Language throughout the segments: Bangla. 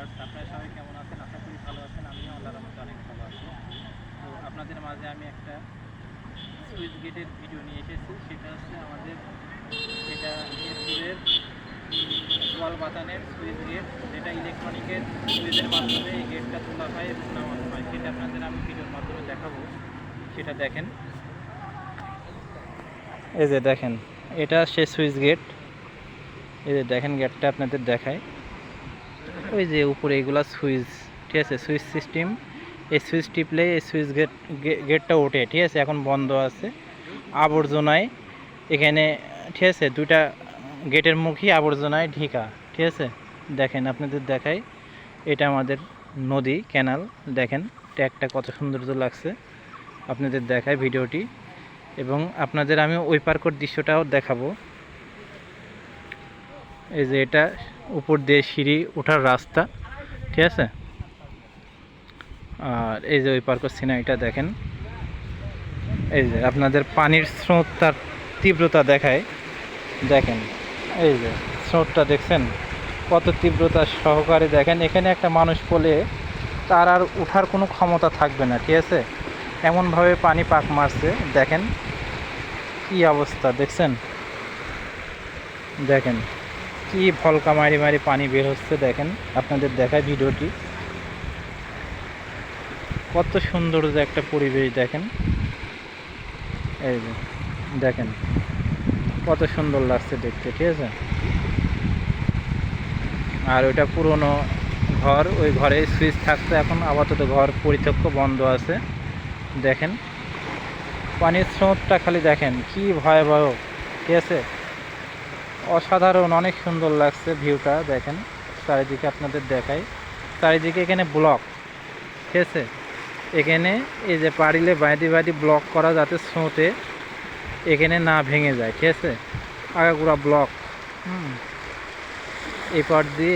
ভিউয়ার্স, আপনারা সবাই কেমন আছেন? আশা করি ভালো আছেন। আমিও আল্লাহর রহমতে অনেক ভালো আছি। তো আপনাদের মাঝে আমি একটা সুইচ গেটের ভিডিও নিয়ে এসেছি। সেটা হচ্ছে আমাদের এটা মিরপুরের ওয়াল বাতানের সুইচ গেট, যেটা ইলেকট্রনিকের সুইচের মাধ্যমে এই গেটটা তোলা হয় এবং নামানো হয়। সেটা আপনাদের আমি ভিডিওর মাধ্যমে দেখাবো। সেটা দেখেন, এই যে দেখেন, এটা সে সুইচ গেট। এই যে দেখেন গেটটা আপনাদের দেখায়, ওই যে উপরে এগুলা সুইচ, ঠিক আছে, সুইচ সিস্টেম। এই সুইচ টিপলে এই সুইচ গেটটা ওঠে, ঠিক আছে। এখন বন্ধ আছে আবর্জনায় এখানে, ঠিক আছে। দুইটা গেটের মুখই আবর্জনায় ঢেকা, ঠিক আছে। দেখেন আপনাদের দেখাই, এটা আমাদের নদী ক্যানাল। দেখেন ট্যাগটা কত সৌন্দর্য লাগছে, আপনাদের দেখায় ভিডিওটি। এবং আপনাদের আমি ওই পার্কের দৃশ্যটাও দেখাবো। এই যে এটা উপর দিয়ে সিঁড়ি ওঠার রাস্তা, ঠিক আছে। আর এই যে ওই পার্কের সিনারিটা দেখেন, এই যে আপনাদের পানির স্রোত তার তীব্রতা দেখায়। দেখেন এই যে স্রোতটা দেখছেন কত তীব্রতা সহকারে। দেখেন এখানে একটা মানুষ পড়লে তার আর ওঠার কোনো ক্ষমতা থাকবে না, ঠিক আছে। এমনভাবে পানি পাক মারছে, দেখেন কি অবস্থা দেখছেন। দেখেন কি ভলকা মারি মারি পানি বের হচ্ছে। দেখেন আপনাদের দেখায় ভিডিওটি, কত সুন্দর যে একটা পরিবেশ। দেখেন এই যে দেখেন কত সুন্দর লাগছে দেখতে, ঠিক আছে। আর ওইটা পুরনো ঘর, ওই ঘরে সুইচ থাকতো, এখন আপাতত ঘর পরিত্যক্ত বন্ধ আছে। দেখেন পানির স্রোতটা খালি দেখেন কি ভয়াবহ, ঠিক আছে। অসাধারণ, অনেক সুন্দর লাগছে ভিউটা। দেখেন চারিদিকে আপনাদের দেখাই, চারিদিকে এখানে ব্লক, ঠিক আছে। এখানে এই যে পারিলে বাইদি বাইদি ব্লক করা, যাতে স্রোতে এখানে না ভেঙে যায়, ঠিক আছে। আগাগোড়া ব্লক,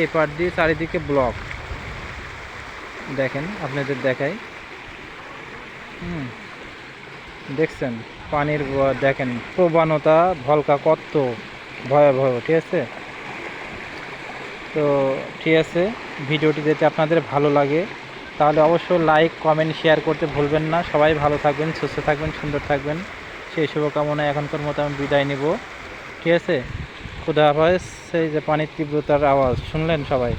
এপার দিয়ে চারিদিকে ব্লক। দেখেন আপনাদের দেখাই, দেখছেন পানির দেখেন প্রবণতা, ভলকা কত ভয়াবহ, ঠিক আছে। তো ঠিক আছে, ভিডিওটি যদি আপনাদের ভালো লাগে তাহলে অবশ্যই লাইক কমেন্ট শেয়ার করতে ভুলবেন না। সবাই ভালো থাকবেন, সুস্থ থাকবেন, সুন্দর থাকবেন, সেই শুভকামনায় এখনকার মতো আমি বিদায় নেব, ঠিক আছে। খুদা হাফেজ। সেই যে পানির তীব্রতার আওয়াজ শুনলেন সবাই।